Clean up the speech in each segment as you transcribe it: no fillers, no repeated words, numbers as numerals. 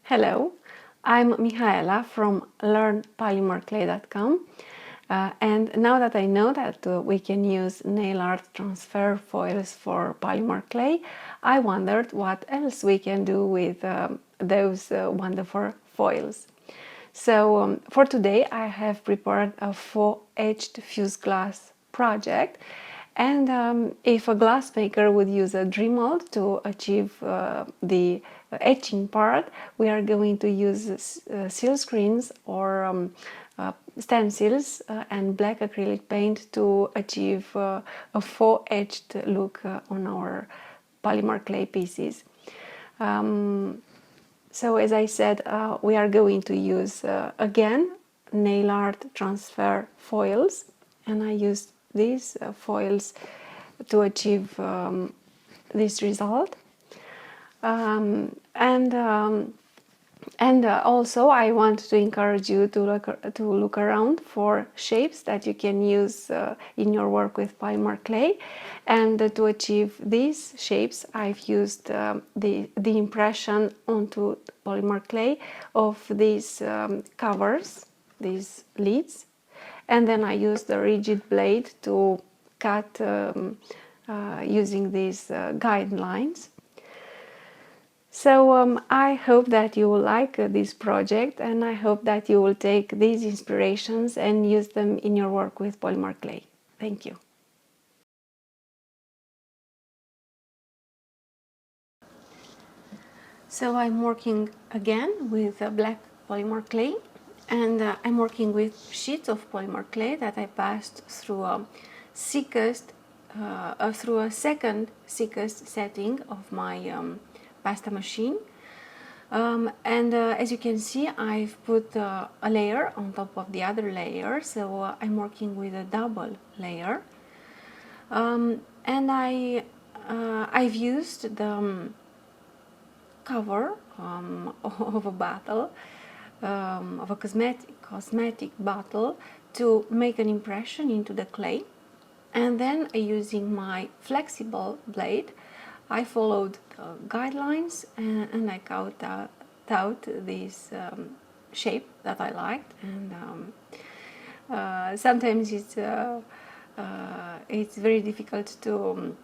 Hello, I'm Mihaela from learnpolymerclay.com, and now that I know that we can use nail art transfer foils for polymer clay, I wondered what else we can do with those wonderful foils. So for today I have prepared a 4-edged fused glass project, and if a glassmaker would use a Dremel to achieve the etching part, we are going to use seal screens or stencils and black acrylic paint to achieve a 4-edged look on our polymer clay pieces. So as I said, we are going to use again nail art transfer foils, and I used these foils to achieve this result. And also I want to encourage you to look around for shapes that you can use in your work with polymer clay. And to achieve these shapes, I've used the impression onto polymer clay of these covers, these lids. And then I used the rigid blade to cut using these guidelines. So I hope that you will like this project, and I hope that you will take these inspirations and use them in your work with polymer clay. Thank you. So I'm working again with black polymer clay, and I'm working with sheets of polymer clay that I passed through a second thickest setting of my pasta machine. As you can see, I've put a layer on top of the other layer, so I'm working with a double layer. I've used the cover of a bottle, of a cosmetic bottle, to make an impression into the clay. And then using my flexible blade, I followed the guidelines and I cut out this shape that I liked. And sometimes it's very difficult to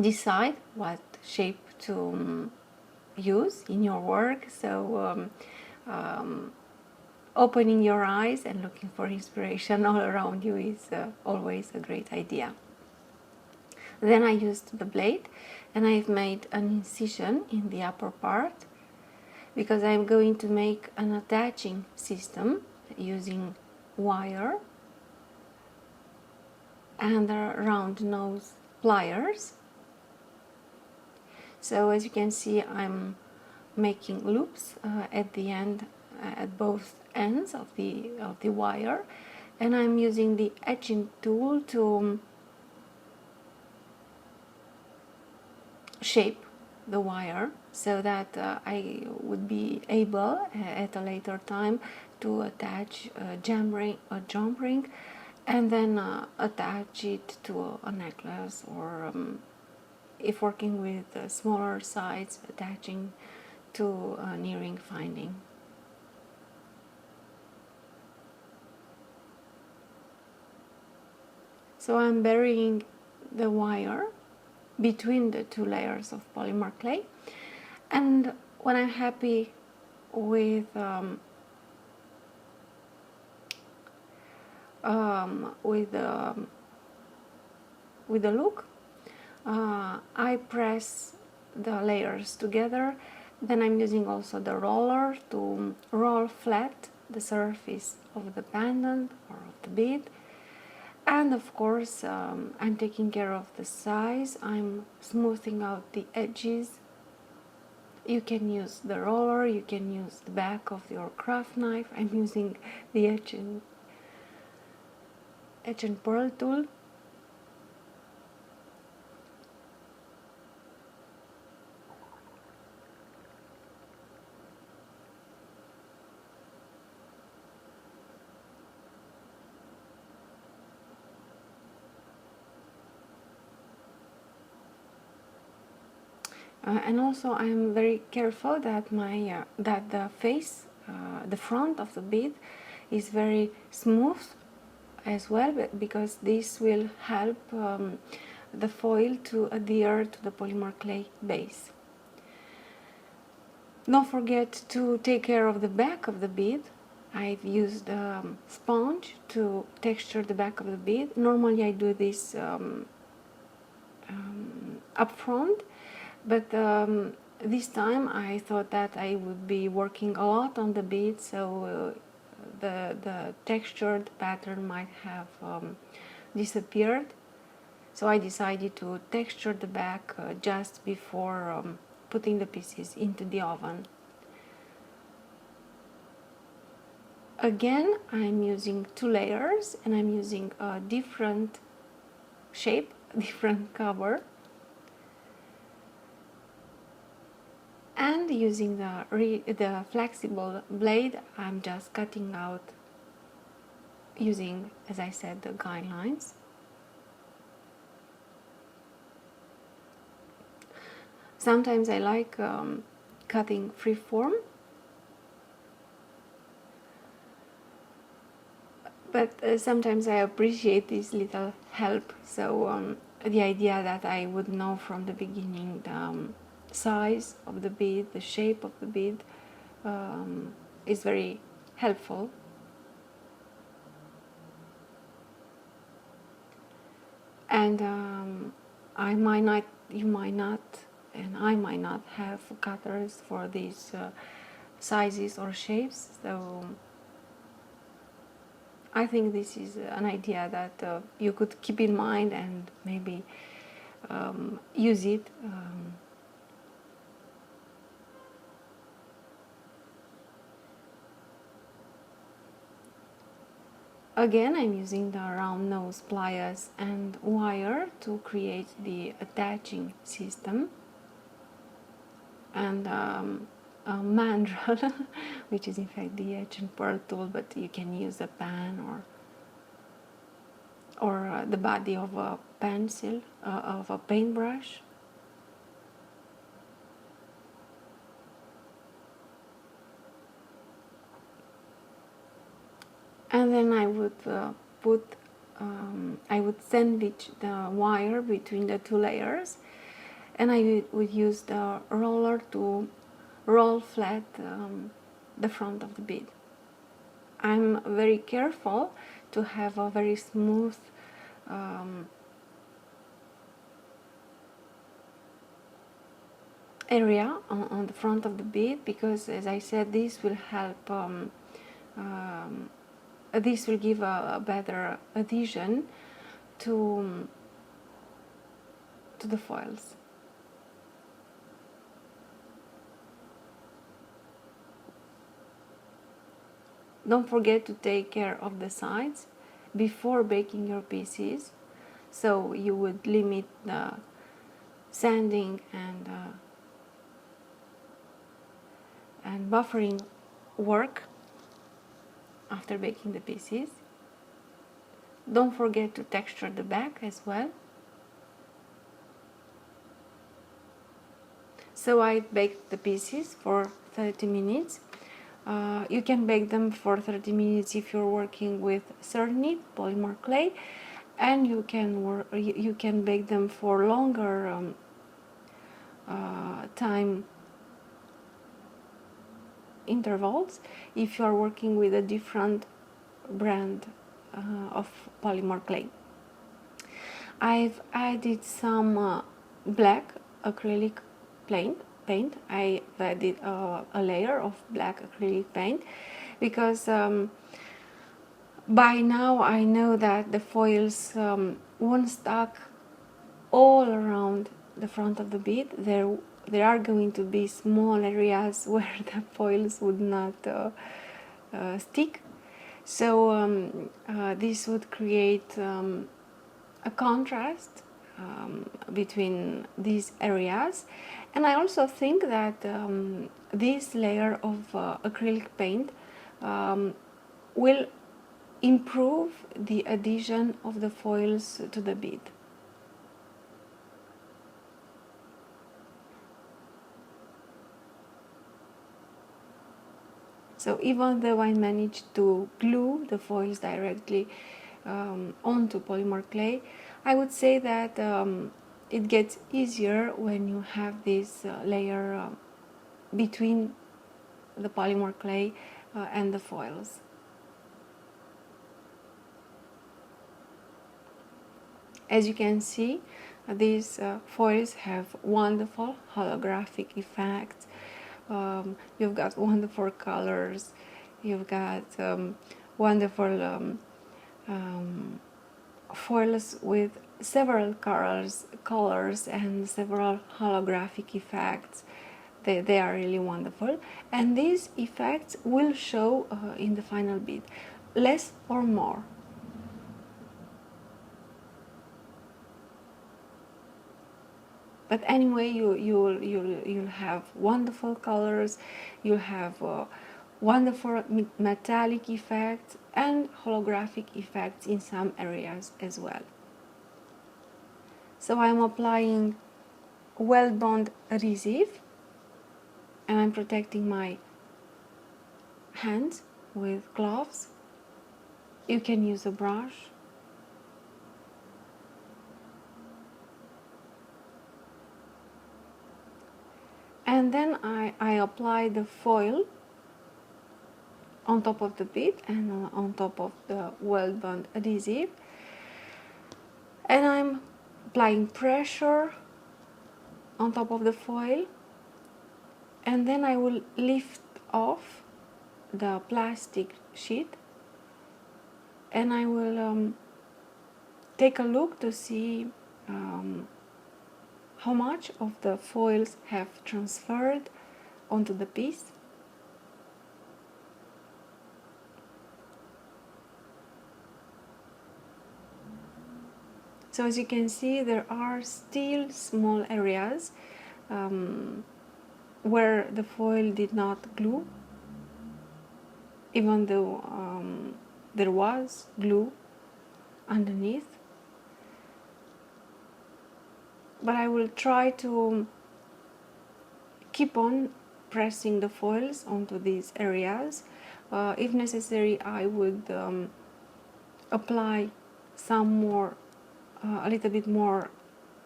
decide what shape to use in your work. So opening your eyes and looking for inspiration all around you is always a great idea. Then I used the blade and I've made an incision in the upper part because I'm going to make an attaching system using wire and round nose pliers. So as you can see, I'm making loops at the end, at both ends of the wire, and I'm using the etching tool to shape the wire so that I would be able at a later time to attach a jump ring and then attach it to a necklace, or if working with smaller size, attaching to an earring finding. So I'm burying the wire between the two layers of polymer clay, and when I'm happy with the look, I press the layers together. Then I'm using also the roller to roll flat the surface of the pendant or of the bead. And of course, I'm taking care of the size. I'm smoothing out the edges. You can use the roller, you can use the back of your craft knife. I'm using the etch and pearl tool. And also I'm very careful that that the face, the front of the bead is very smooth as well, because this will help the foil to adhere to the polymer clay base. Don't forget to take care of the back of the bead. I've used sponge to texture the back of the bead. Normally I do this up front, but this time I thought that I would be working a lot on the bead, so the textured pattern might have disappeared. So I decided to texture the back just before putting the pieces into the oven. Again, I'm using 2 layers, and I'm using a different shape, different cover, and using the flexible blade, I'm just cutting out using, as I said, the guidelines. Sometimes I like cutting freeform, but sometimes I appreciate this little help. So the idea that I would know from the beginning the size of the bead, the shape of the bead, is very helpful. And you might not, and I might not have cutters for these sizes or shapes, so I think this is an idea that you could keep in mind and maybe use it. Again, I'm using the round nose pliers and wire to create the attaching system, and a mandrel, which is in fact the edge and pearl tool, but you can use a pen or the body of a pencil, of a paintbrush. And then I would I would sandwich the wire between the 2 layers, and I would use the roller to roll flat the front of the bead. I'm very careful to have a very smooth area on the front of the bead, because, as I said, this will help this will give a better adhesion to the foils. Don't forget to take care of the sides before baking your pieces, so you would limit the sanding and buffering work after baking the pieces. Don't forget to texture the back as well. So I baked the pieces for 30 minutes. You can bake them for 30 minutes if you're working with Cernit polymer clay, and you can bake them for longer time intervals if you are working with a different brand of polymer clay. I've added some black acrylic paint. I added a layer of black acrylic paint because by now I know that the foils won't stuck all around the front of the bead. There are going to be small areas where the foils would not stick. So this would create a contrast between these areas, and I also think that this layer of acrylic paint will improve the adhesion of the foils to the bead. So even though I managed to glue the foils directly onto polymer clay, I would say that it gets easier when you have this layer between the polymer clay and the foils. As you can see, these foils have wonderful holographic effects. You've got wonderful colors, you've got wonderful foils with several colors and several holographic effects. They are really wonderful, and these effects will show in the final bead, less or more. But anyway, you'll have wonderful colors, you'll have wonderful metallic effects and holographic effects in some areas as well. So I'm applying weld bond adhesive, and I'm protecting my hands with gloves. You can use a brush. And then I apply the foil on top of the bead and on top of the weld bond adhesive, and I'm applying pressure on top of the foil, and then I will lift off the plastic sheet, and I will take a look to see how much of the foils have transferred onto the piece. So as you can see, there are still small areas where the foil did not glue, even though there was glue underneath. But I will try to keep on pressing the foils onto these areas. If necessary, I would apply some more, a little bit more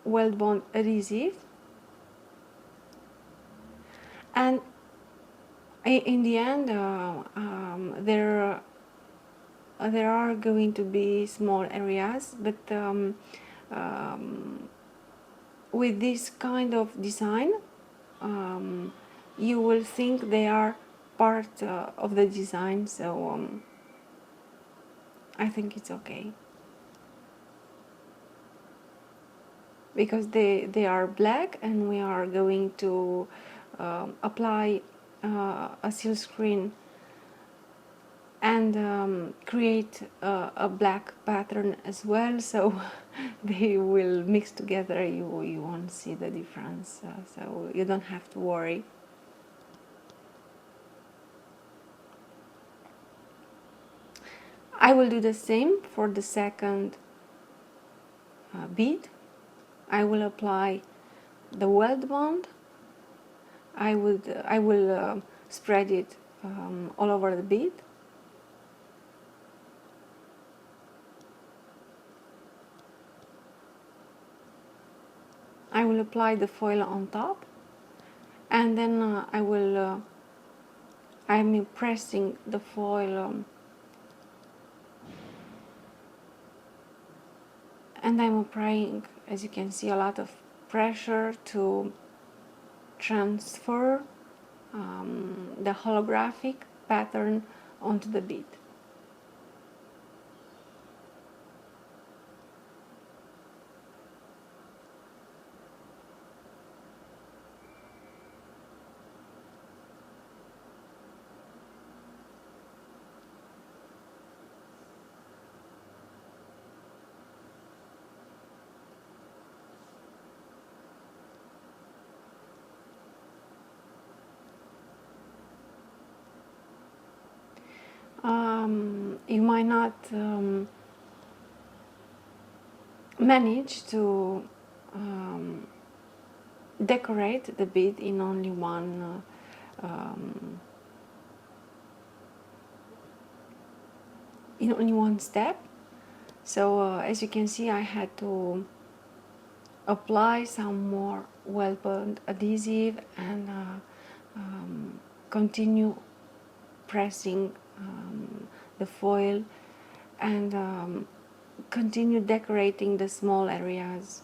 weld bond adhesive, and in the end there are going to be small areas, but with this kind of design you will think they are part of the design, so I think it's okay, because they are black and we are going to apply a seal screen and create a black pattern as well, so they will mix together. You won't see the difference, so you don't have to worry. I will do the same for the second bead. I will apply the weld bond. I will spread it all over the bead. I will apply the foil on top, and then I'm pressing the foil and I'm applying, as you can see, a lot of pressure to transfer the holographic pattern onto the bead. You might not manage to decorate the bead in only one in only one step. So as you can see, I had to apply some more well bond adhesive and continue pressing the foil and continue decorating the small areas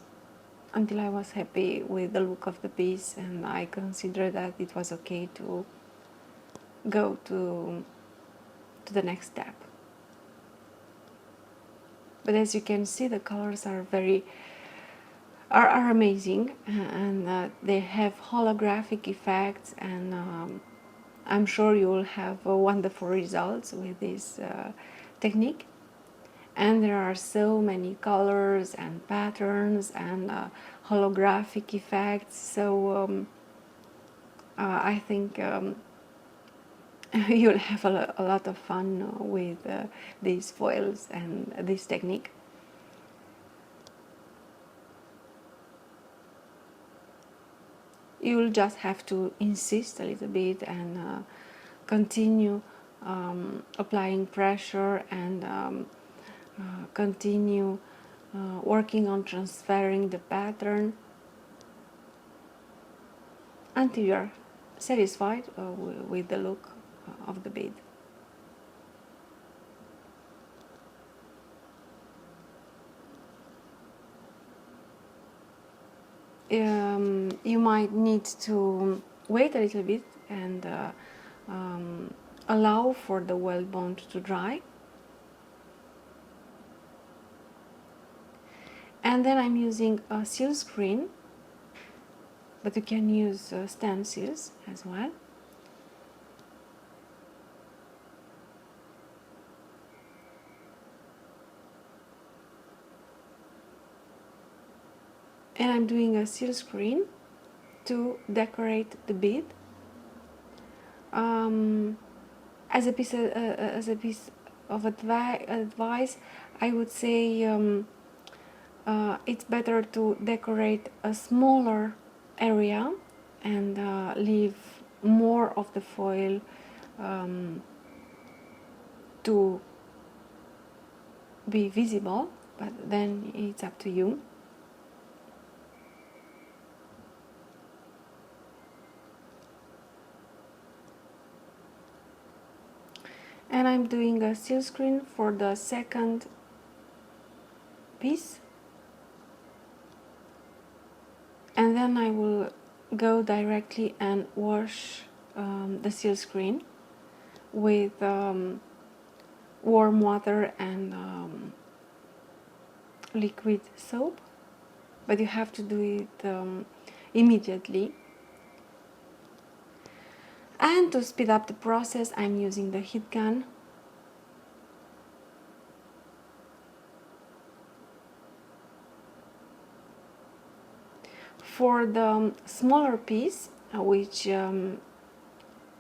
until I was happy with the look of the piece, and I considered that it was okay to go to the next step. But as you can see, the colors are are amazing, and they have holographic effects, and I'm sure you will have wonderful results with this technique. And there are so many colors and patterns and holographic effects, so I think you'll have a lot of fun with these foils and this technique. You'll just have to insist a little bit and continue applying pressure and continue working on transferring the pattern until you're satisfied with the look of the bead. You might need to wait a little bit and allow for the weld bond to dry. And then I'm using a seal screen, but you can use stencils as well. And I'm doing a seal screen to decorate the bead. As a piece of advice, I would say it's better to decorate a smaller area and leave more of the foil to be visible, but then it's up to you. And I'm doing a seal screen for the second piece, and then I will go directly and wash the seal screen with warm water and liquid soap, but you have to do it immediately. And to speed up the process, I'm using the heat gun. For the smaller piece, which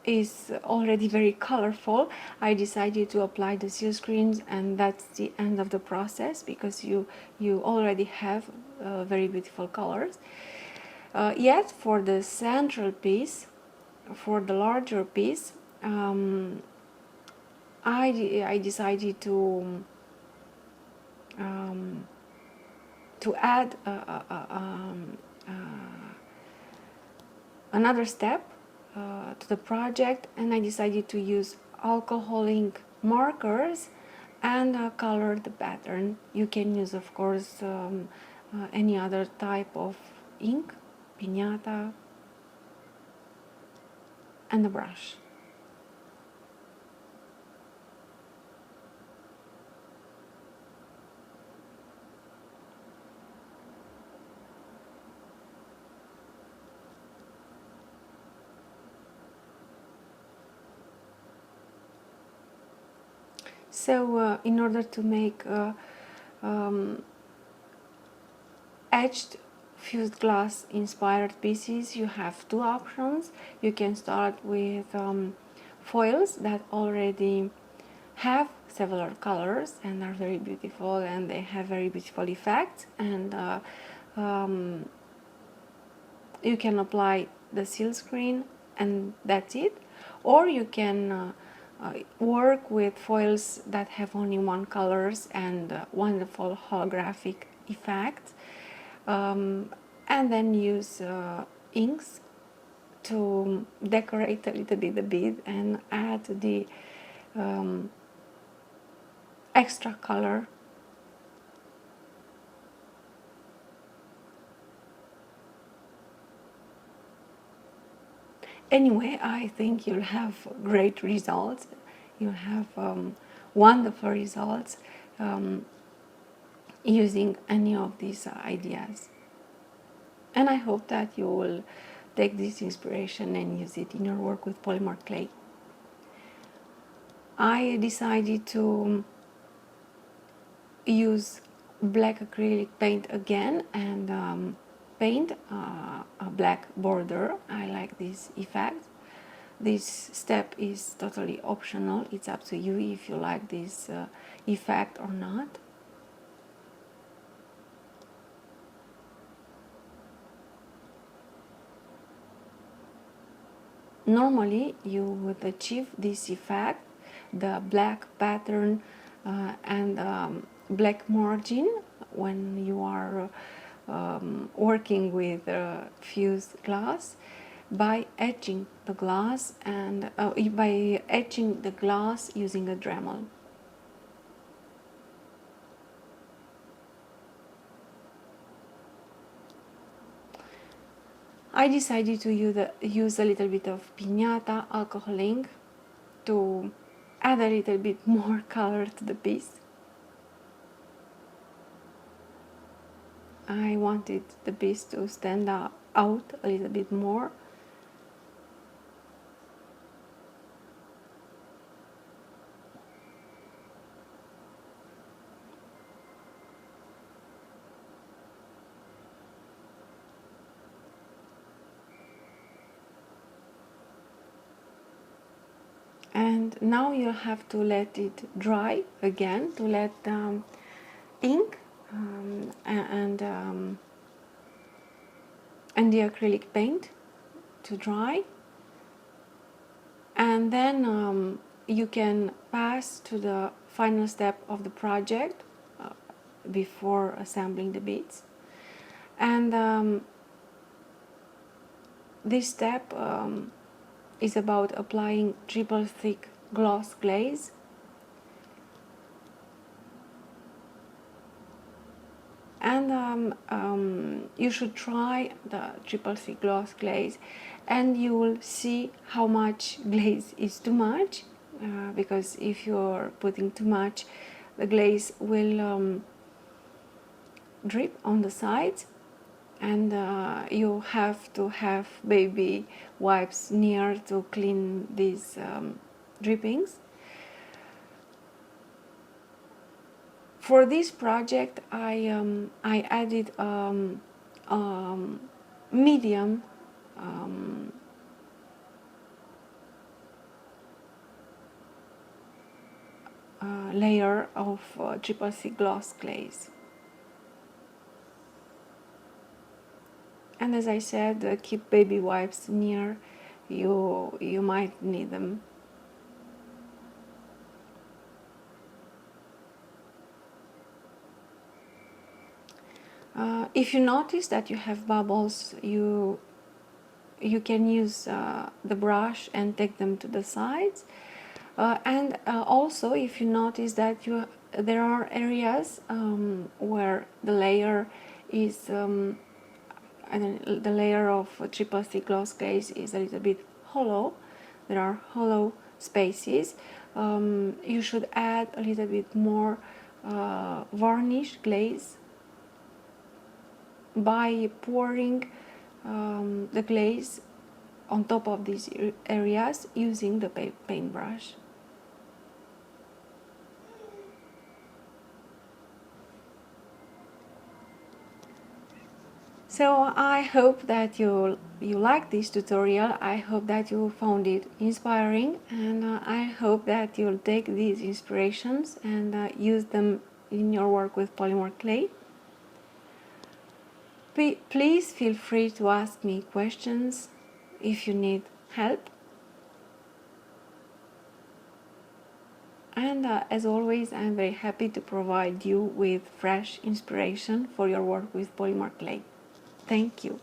is already very colorful, I decided to apply the seal screens, and that's the end of the process because you already have very beautiful colors. Yet for the central piece, for the larger piece, I decided to add another step to the project, and I decided to use alcohol ink markers and color the pattern. You can use, of course, any other type of ink, piñata, and a brush. So in order to make etched fused glass inspired pieces, you have two options. You can start with foils that already have several colors and are very beautiful, and they have very beautiful effects, and you can apply the seal screen and that's it. Or you can work with foils that have only one colors and wonderful holographic effects, and then use inks to decorate a little bit the bead and add the extra color. Anyway, I think you'll have great results. You'll have wonderful results using any of these ideas. And I hope that you will take this inspiration and use it in your work with polymer clay. I decided to use black acrylic paint again and paint a black border. I like this effect. This step is totally optional. It's up to you if you like this effect or not. Normally you would achieve this effect, the black pattern and black margin, when you are working with fused glass, by etching the glass and by etching the glass using a Dremel. I decided to use a little bit of piñata alcohol ink to add a little bit more color to the piece. I wanted the piece to stand out a little bit more. And now you have to let it dry again, to let ink and the acrylic paint to dry, and then you can pass to the final step of the project before assembling the beads. And this step is about applying triple thick gloss glaze. And you should try the triple thick gloss glaze, and you will see how much glaze is too much, because if you're putting too much, the glaze will drip on the sides, and you have to have baby wipes near to clean these drippings. For this project, I added medium layer of triple C gloss glaze. And as I said, keep baby wipes near. You might need them. If you notice that you have bubbles, you can use the brush and take them to the sides. And also, if you notice that there are areas where the layer is the layer of triple thick gloss glaze is a little bit hollow, there are hollow spaces, you should add a little bit more varnish glaze by pouring the glaze on top of these areas using the paintbrush. So I hope that you like this tutorial. I hope that you found it inspiring, and I hope that you'll take these inspirations and use them in your work with polymer clay. Please feel free to ask me questions if you need help. And as always, I'm very happy to provide you with fresh inspiration for your work with polymer clay. Thank you.